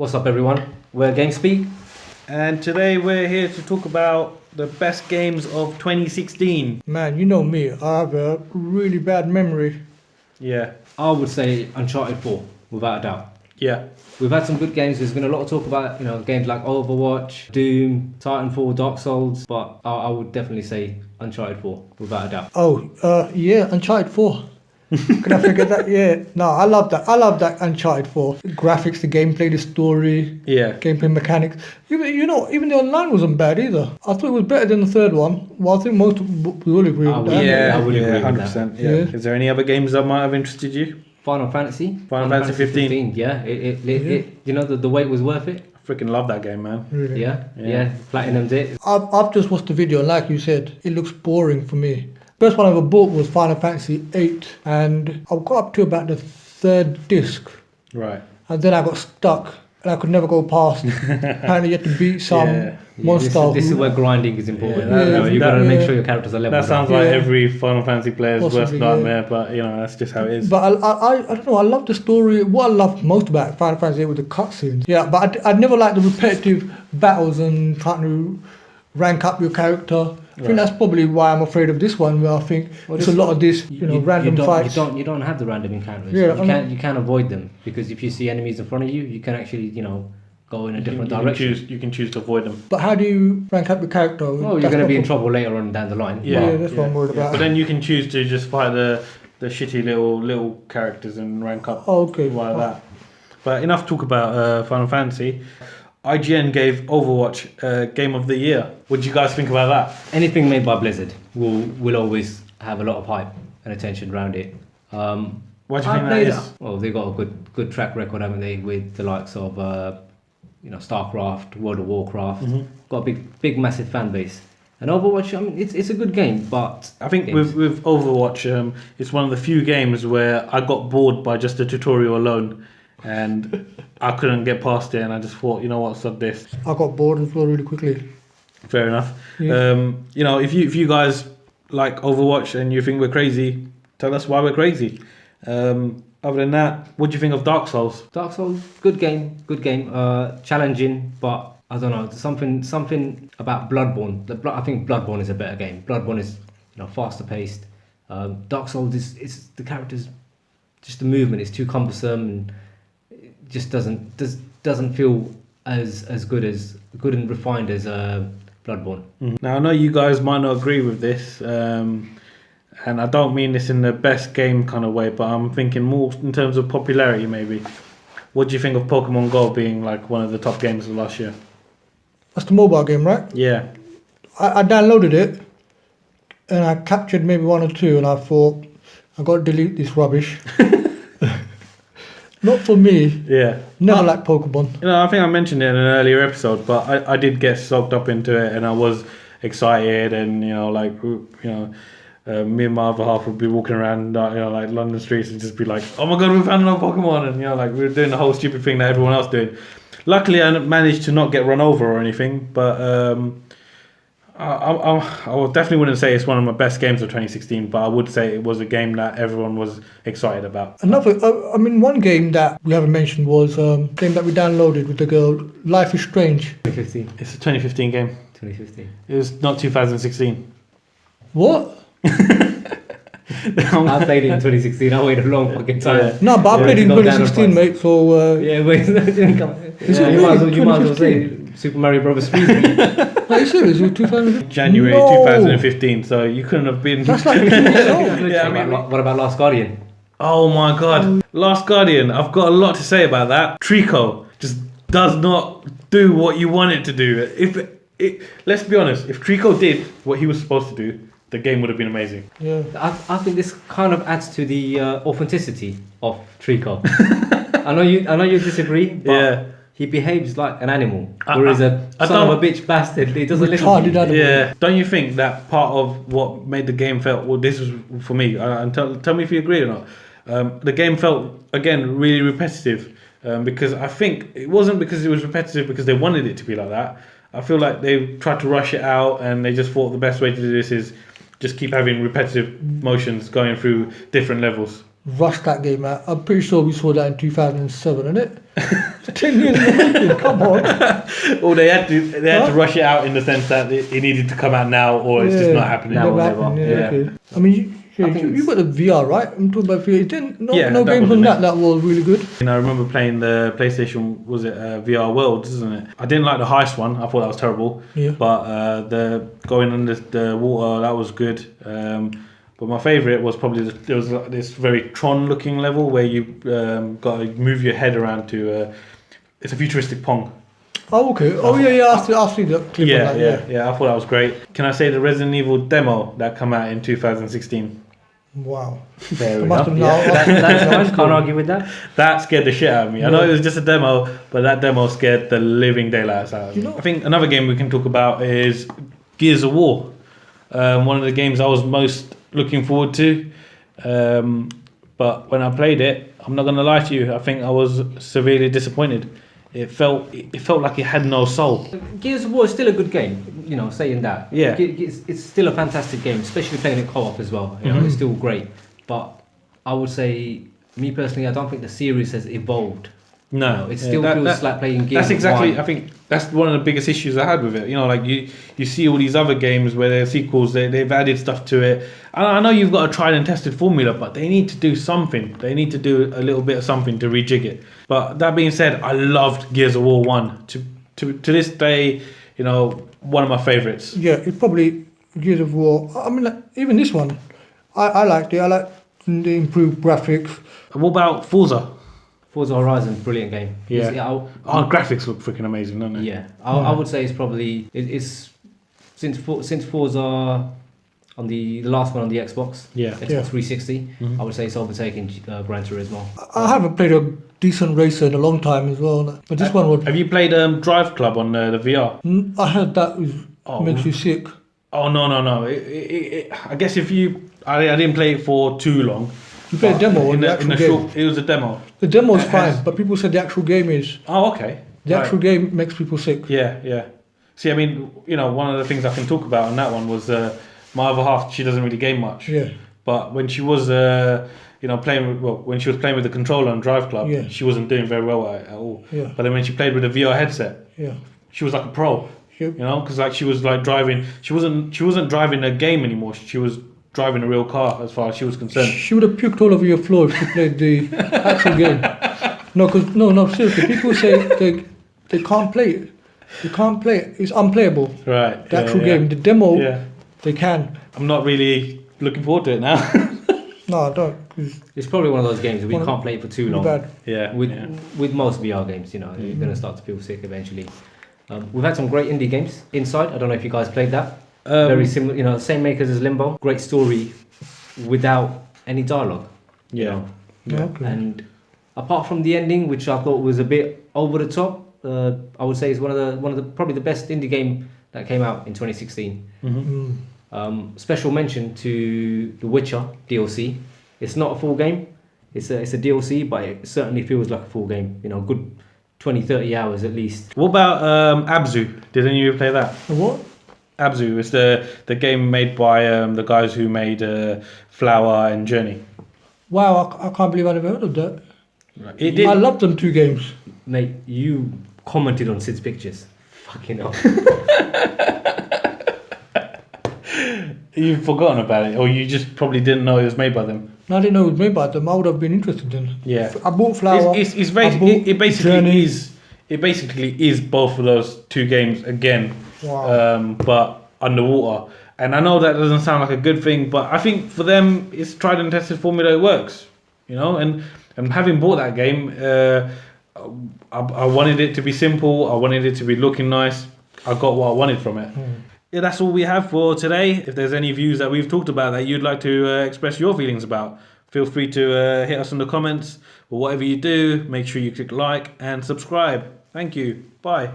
What's up, everyone? We're GameSpeak. And today we're here to talk about the best games of 2016. Man, you know me, I have a really bad memory. Yeah, I would say Uncharted 4, without a doubt. yeah. We've had some good games. There's been a lot of talk about, games like Overwatch, Doom, Titanfall, Dark Souls, but I would definitely say Uncharted 4, without a doubt. Yeah, Uncharted 4. Can I forget that? Yeah. No, I love that. I love that Uncharted 4. The graphics, the gameplay, the story, Yeah. gameplay mechanics. Even the online wasn't bad either. I thought it was better than the third one. Well, I think most we all agree with that. Yeah, I would agree with 100%. that. Yeah. Yeah. Is there any other games that might have interested you? Final Fantasy. Final Fantasy 15. Yeah, the wait was worth it. I freaking love that game, man. Really. Yeah. Platinum's it. I've just watched the video, and like you said, it looks boring for me. First one I ever bought was Final Fantasy 8, and I got up to about the third disc, Right. and then I got stuck, and I could never go past. Apparently, you had to beat some Yeah. monster. This is where grinding is important. Yeah, You've got to that- make sure your characters are leveled That sounds up. like Yeah. every Final Fantasy player's worst Possibly, nightmare, but that's just how it is. But I don't know. I love the story. What I loved most about Final Fantasy was the cutscenes. Yeah, but I'd never liked the repetitive battles and trying to rank up your character. I think that's probably why I'm afraid of this one. Where I think there's a lot of this, random fights. You don't have the random encounters. Yeah, you can avoid them, because if you see enemies in front of you, you can actually go in a different direction. You can choose to avoid them. But how do you rank up your character? Oh, you're going to be in trouble later on down the line. Yeah, that's what I'm worried about. But then you can choose to just fight the shitty little characters and rank up Okay. like that. But enough talk about Final Fantasy. IGN gave Overwatch Game of the Year. What do you guys think about that? Anything made by Blizzard will always have a lot of hype and attention around it. What do you think that is? Well, they've got a good track record, haven't they, with the likes of StarCraft, World of Warcraft. Got a big massive fan base. And Overwatch, I mean, it's a good game, but I think with Overwatch, it's one of the few games where I got bored by just the tutorial alone, and I couldn't get past it, and I just thought, you know what, sod this. I got bored as well really quickly. Fair enough. Yeah. If you guys like Overwatch and you think we're crazy, tell us why we're crazy. Other than that, what do you think of Dark Souls? Dark Souls, good game. Challenging, but I don't know, something about Bloodborne. I think Bloodborne is a better game. Bloodborne is faster paced. Dark Souls is the characters, just the movement is too cumbersome, and it just doesn't feel as good and refined as Bloodborne. Now I know you guys might not agree with this, and I don't mean this in the best game kind of way, but I'm thinking more in terms of popularity maybe. What do you think of Pokemon Go being like one of the top games of last year? That's the mobile game, right? Yeah. I downloaded it, and I captured maybe one or two, and I thought, I got to delete this rubbish. Not for me. Yeah. Never liked Pokemon. I think I mentioned it in an earlier episode, but I did get soaked up into it, and I was excited, and me and my other half would be walking around like London streets and just be like, oh my god, we found another Pokemon, and we were doing the whole stupid thing that everyone else doing. Luckily I managed to not get run over or anything, but I definitely wouldn't say it's one of my best games of 2016, but I would say it was a game that everyone was excited about. One game that we haven't mentioned was a game that we downloaded with the girl, Life is Strange. 2015. It's a 2015 game. 2015. It was not 2016. What? I played it in 2016. I waited a long fucking time. Yeah. No, but I played in to go down the 2016, price. mate, so... Yeah, wait, it didn't come. You might as well say Super Mario Brothers 3. Are you serious? It was 2015? January No. 2015, so you couldn't have been... That's like 2 years old. Yeah, What about Last Guardian? Oh my god. Last Guardian, I've got a lot to say about that. Trico just does not do what you want it to do. Let's be honest, if Trico did what he was supposed to do, the game would have been amazing. Yeah. I think this kind of adds to the authenticity of Trico. I know you disagree, but Yeah. he behaves like an animal, whereas a son of a bitch bastard, he doesn't listen to Retarded you. animal. Yeah. Don't you think that part of what made the game felt, well, this was for me, and tell me if you agree or not, the game felt, again, really repetitive, because I think it wasn't because it was repetitive because they wanted it to be like that. I feel like they tried to rush it out, and they just thought the best way to do this is just keep having repetitive motions going through different levels. rushed that game out. I'm pretty sure we saw that in 2007, isn't it? It's 10 years in the making. Come on. Well, they had to rush it out in the sense that it needed to come out now, or it's just not happening. Now or Never never. happened, Yeah. okay. I mean, I think you got the VR, right? I'm talking about VR. No Yeah, that games was on amazing. that was really good. I remember playing the PlayStation, was it VR Worlds, isn't it? I didn't like the heist one. I thought that was terrible. Yeah. But the going under the water, that was good. But my favourite was probably there was this very Tron-looking level where you got to move your head around to. It's a futuristic Pong. Oh, okay. Oh, yeah. I've seen that clip Yeah, on that. yeah. I thought that was great. Can I say the Resident Evil demo that came out in 2016? Wow. Fair I must enough. have Yeah. now- That's fine. Can't argue with that. That scared the shit out of me. I know Yeah. it was just a demo, but that demo scared the living daylights out of me. You know- I think another game we can talk about is Gears of War. One of the games I was most looking forward to. But when I played it, I'm not going to lie to you, I think I was severely disappointed. It felt like it had no soul. Gears of War is still a good game, you know, saying that. Yeah. It's still a fantastic game, especially playing it co-op as well. You know, it's still great. But I would say, me personally, I don't think the series has evolved. No, You know, it still feels like playing Gears That's of exactly. War. I think that's one of the biggest issues I had with it. You know, like you see all these other games where they're sequels, they've added stuff to it. I know you've got a tried and tested formula, but they need to do something. They need to do a little bit of something to rejig it. But that being said, I loved Gears of War 1. To this day, you know, one of my favorites. Yeah, it's probably Gears of War. I mean, like, even this one, I liked it. I liked the improved graphics. What about Forza? Forza Horizon, brilliant game. Yeah. I- Graphics look freaking amazing, don't they? Yeah, I would say it's probably it's since Forza on the last one on the Xbox, Yeah. Xbox Yeah. 360. I would say it's overtaken Gran Turismo. I haven't played a decent racer in a long time as well. But this one would. Have you played Drive Club on the VR? I heard that Oh. makes you sick. Oh no. I guess if you, I didn't play it for too long. You played a demo or in the the, actual in the game? short. It was a demo. The demo is It has- fine, but people said the actual game is. Oh, okay. The Right. actual game makes people sick. Yeah. See, I mean, you know, one of the things I can talk about on that one was my other half. She doesn't really game much. Yeah. But when she was, when she was playing with the controller on Drive Club, Yeah. she wasn't doing very well at it at all. Yeah. But then when she played with the VR headset, Yeah. she was like a pro. Yep. You know, because like she was like driving. She wasn't driving a game anymore. She was driving a real car, as far as she was concerned. She would have puked all over your floor if she played the actual game. No, seriously. People say they can't play it. You can't play it. It's unplayable. Right. The actual game. The demo, Yeah. they can. I'm not really looking forward to it now. No, I don't. It's It's probably one of those games that we One of- can't play it for too really long. bad. yeah. With most VR games, you know, you're going to start to feel sick eventually. We've had some great indie games. Inside, I don't know if you guys played that. Very similar, you know, same makers as Limbo. Great story without any dialogue. you Yeah. know. Yeah. Okay. And apart from the ending, which I thought was a bit over the top, I would say it's one of the probably the best indie game that came out in 2016. Special mention to The Witcher DLC. It's not a full game. It's a DLC, but it certainly feels like a full game. You know, good 20-30 hours at least. What about Abzu? Did any of you play that? The what? Abzu is the game made by the guys who made Flower and Journey. Wow, I can't believe I never heard of that. It did. I love them two games. Mate, you commented on Sid's pictures. Fucking hell. You've forgotten about it, or you just probably didn't know it was made by them. I didn't know it was made by them. I would have been interested in. Yeah. I bought Flower. It's I bought it basically Journey. is. It basically is both of those two games again, Wow. but underwater. And I know that doesn't sound like a good thing, but I think for them, it's tried and tested formula. It works, you know. And having bought that game, I wanted it to be simple. I wanted it to be looking nice. I got what I wanted from it. Yeah, that's all we have for today. If there's any views that we've talked about that you'd like to express your feelings about, feel free to hit us in the comments. Or whatever you do, make sure you click like and subscribe. Thank you. Bye.